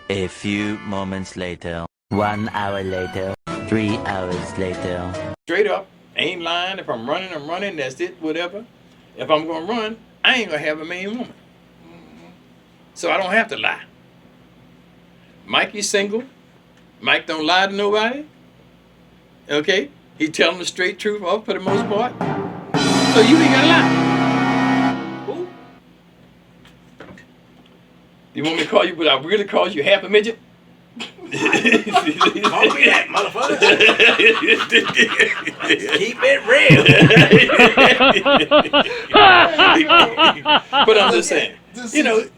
A few moments later. 1 hour later. 3 hours later. Straight up, ain't lying. If I'm running, I'm running. That's it, whatever. If I'm going to run, I ain't going to have a main woman. So I don't have to lie. Mike is single. Mike don't lie to nobody. Okay? He telling the straight truth for the most part. So you ain't got to lie. Who? You want me to call you, but I really called you half a midget? Call me that, motherfucker. Keep it real. But I'm just saying,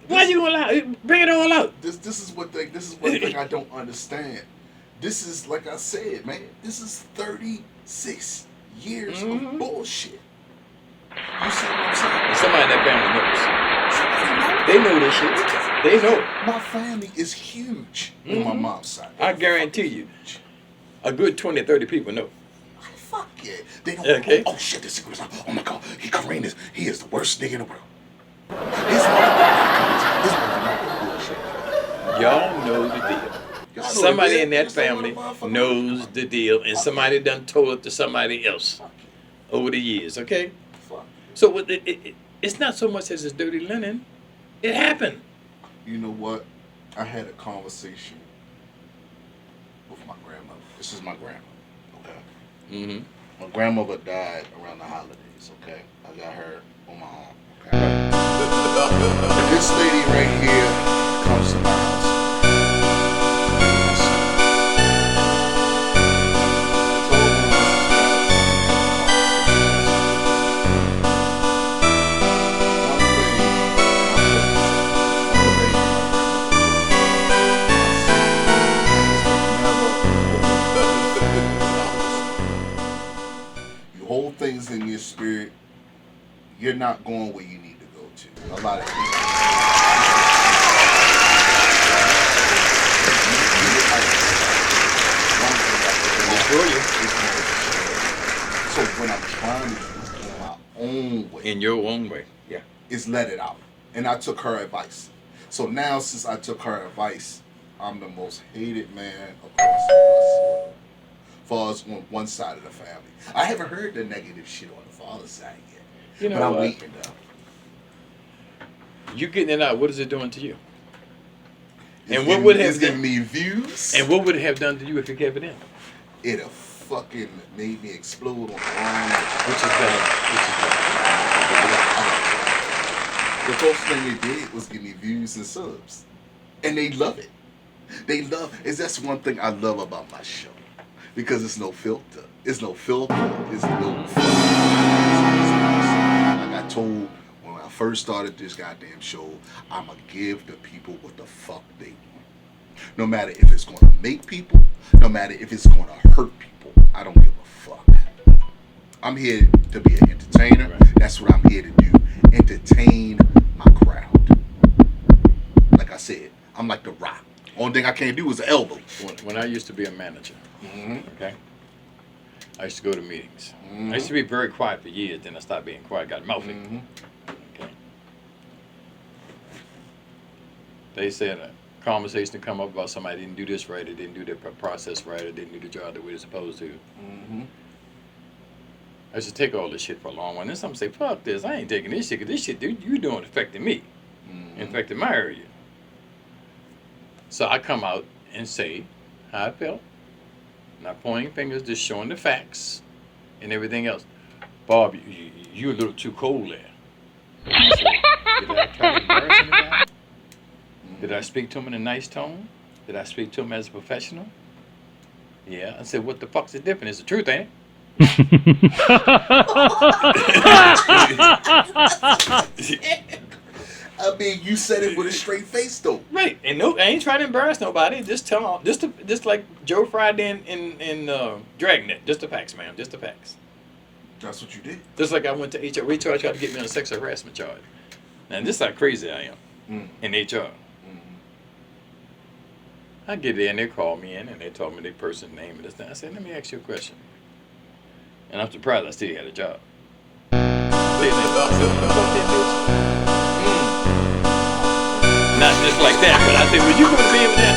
why you gonna lie? Bring it all out. This is one thing I don't understand. This is, like I said, man, this is 36 years of bullshit. You see what I'm saying? Somebody in that family knows. They know this shit. They know. My family is huge on my mom's side. I guarantee you, a good 20, 30 people know. Fuck yeah. They don't. Okay. Oh shit, this secret. Oh my god, he is the worst nigga in the world. Y'all know the deal. Somebody in that family knows the deal, and somebody done told it to somebody else over the years, okay? So it's not so much as it's dirty linen. It happened. You know what? I had a conversation with my grandmother. This is my grandma, okay? Mm-hmm. My grandmother died around the holidays, okay? I got her on my arm, okay? This lady right here comes to my house. Hold things in your spirit, you're not going where you need to go to. A lot of people. So when I'm trying to do it in my own way. In your own way. Yeah. Is let it out. And I took her advice. So now since I took her advice, I'm the most hated man across the world. Far as on one side of the family. I haven't heard the negative shit on the father's side yet. You know, but I'm waiting though. You getting it out, what is it doing to you? And what would have given me views? And what would it have done to you if you kept it in? It'd have fucking made me explode on the Which is bad. The first thing it did was give me views and subs. And they love it. That's one thing I love about my show. Because it's no filter. It's no filter. It's no filter. Like I told when I first started this goddamn show, I'ma give the people what the fuck they want. No matter if it's gonna make people, no matter if it's gonna hurt people, I don't give a fuck. I'm here to be an entertainer. That's what I'm here to do. Entertain my crowd. Like I said, I'm like The Rock. Only thing I can't do is the elbow. When I used to be a manager, okay, I used to go to meetings. Mm-hmm. I used to be very quiet for years, then I stopped being quiet, got mouthy. Okay. They said a conversation to come up about somebody didn't do this right, or didn't do the process right, or didn't do the job the way they're supposed to. I used to take all this shit for a long while. Then some say, fuck this, I ain't taking this shit, because this shit you doing affecting me, affecting my area. So I come out and say how I felt, not pointing fingers, just showing the facts and everything else. Bob, you're a little too cold there. I said, did I try to embarrass anybody? Did I speak to him in a nice tone? Did I speak to him as a professional? Yeah. I said, what the fuck's the difference? It's the truth, ain't it? I mean, you said it with a straight face, though. Right, and no, I ain't trying to embarrass nobody. Just tell them, just like Joe Friday in Dragnet. Just the facts, man. Just the facts. That's what you did. Just like I went to HR. HR tried to get me on a sex harassment charge. Now this is how crazy I am in HR. I get there and they call me in and they told me their person's name and this thing. I said, let me ask you a question. And I'm surprised I still had a job. Not just just like that. But I said, "Would you go to bed with that?"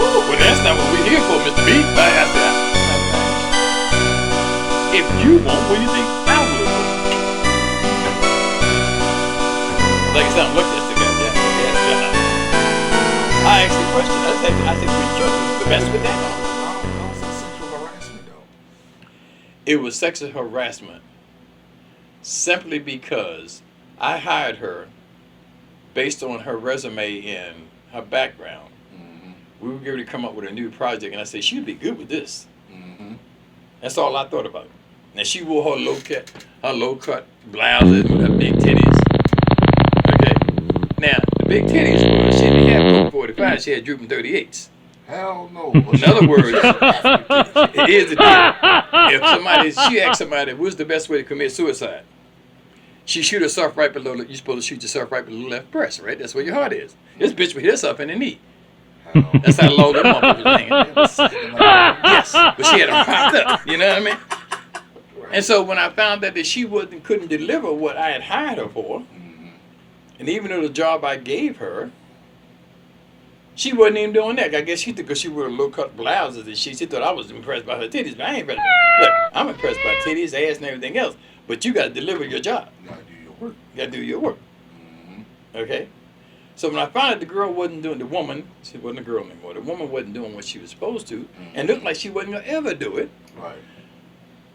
Woo, well, that's not what we're here for, Mr. B. I said, "If you won't, what do you think I will?" Like I said, I'm looking at the guy. I asked the question. I said, "Would you mess with that?" How was that sexual harassment, though? It was sexual harassment simply because I hired her based on her resume and her background. Mm-hmm. We were going to come up with a new project, and I said, she'd be good with this. Mm-hmm. That's all I thought about. Now, she wore her low cut blouses with her big titties. Okay. Now, the big titties were, she didn't have Coke 45, she had drooping 38s. Hell no. In other words, here's the deal. If she asked somebody, what's the best way to commit suicide? She shoot herself right below, you're supposed to shoot yourself right below the left breast, right? That's where your heart is. This bitch would hit herself in the knee. That's how low that motherfucker was hanging. Yes, but she had it propped up, you know what I mean? And so when I found out that she couldn't deliver what I had hired her for, and even though the job I gave her, she wasn't even doing that. I guess she because she wore low-cut blouses and she thought I was impressed by her titties, but I ain't impressed. Look, I'm impressed by titties, ass, and everything else, but you got to deliver your job. You gotta do your work. You got to do your work. Mm-hmm. Okay? So when I found out the girl wasn't doing, the woman, she wasn't a girl anymore, the woman wasn't doing what she was supposed to, and looked like she wasn't going to ever do it, Right.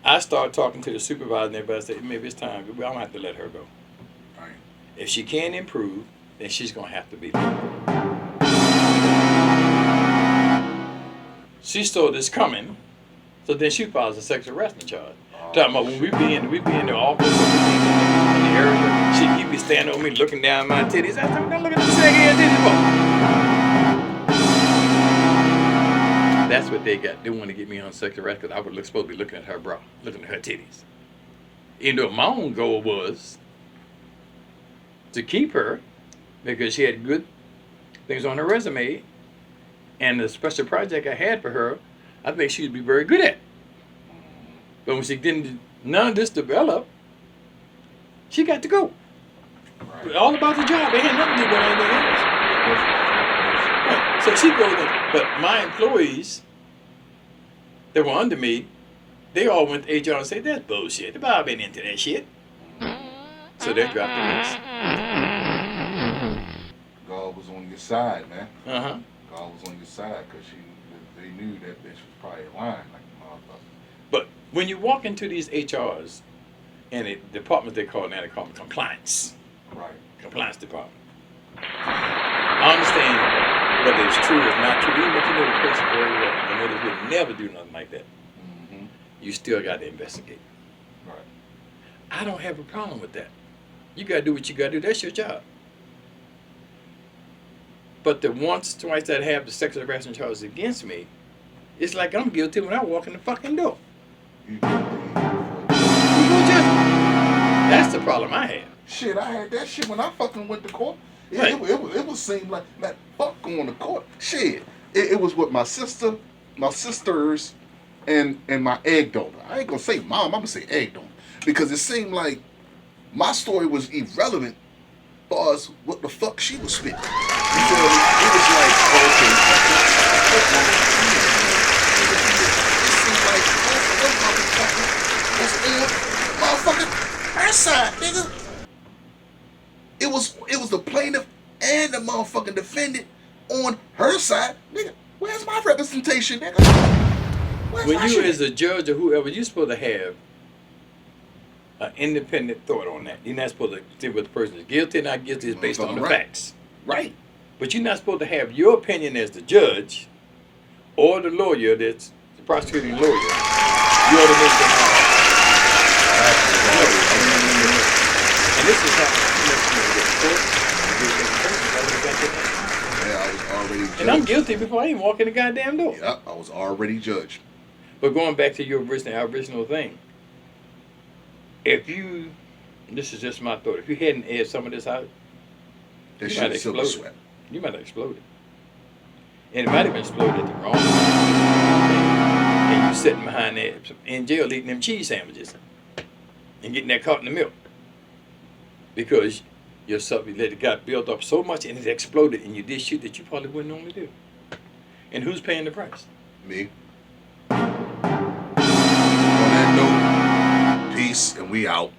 I started talking to the supervisor and everybody said, maybe it's time, I'm going to have to let her go. Right. If she can't improve, then she's going to have to be there. She saw this coming, so then she files a sexual harassment charge. Talking about when we be in the office, or we be in the area, he'd be standing over me looking down my titties. I said, I'm not looking at the saggy ass titties for. That's what they got. They want to get me on sexual harassment because I was supposed to be looking at her bra, looking at her titties. Even though my own goal was to keep her because she had good things on her resume, and the special project I had for her, I think she'd be very good at. But when she didn't, none of this develop, she got to go. Right. All about the job. They had nothing to do with anything else. Right. So she goes in. But my employees that were under me, they all went to HR and said, that's bullshit. Bob ain't into that shit. So they dropped the list. God was on your side, man. Uh-huh. God was on your side because they knew that bitch was probably lying like a motherfucker. But when you walk into these HRs and the departments they call compliance. Right. Compliance department. I understand whether it's true or not true. Even if you know the person very well, you know they would never do nothing like that. Mm-hmm. You still got to investigate. Right. I don't have a problem with that. You got to do what you got to do. That's your job. But the once, twice that have the sexual harassment charges against me, it's like I'm guilty when I walk in the fucking door. You guilty for You go judge me. That's the problem I have. shit. I had that shit when I fucking went to court. Right. It was seem like, man, fuck going to court. Shit. It was with my sister, my sisters, and my egg donor. I ain't gonna say mom. I'm gonna say egg donor because it seemed like my story was irrelevant for us. What the fuck she was spitting. You feel me? It was like, okay. It seemed like was on motherfucking her side, nigga. It was the plaintiff and the motherfucking defendant on her side, nigga. Where's my representation, nigga? Where's When my you shit? as a judge or whoever, you're supposed to have an independent thought on that. You're not supposed to see what the person is guilty or not guilty is based on the Right. facts. Right. But you're not supposed to have your opinion as the judge or the lawyer that's the prosecuting lawyer. You ought to make them all. And this is happening. Yeah, I was already judged. And I'm guilty before I even walk in the goddamn door. Yep, I was already judged. But going back to your original thing, if you, this is just my thought, if you hadn't aired some of this out, That You shit might was silver explode. sweat. you might have exploded. And it might have been exploded at the wrong time. And you sitting behind there in jail eating them cheese sandwiches and getting that caught in the milk. Because yourself, you let it got built up so much and it exploded and you did shit that you probably wouldn't normally do. And who's paying the price? Me. On that note, peace, and we out.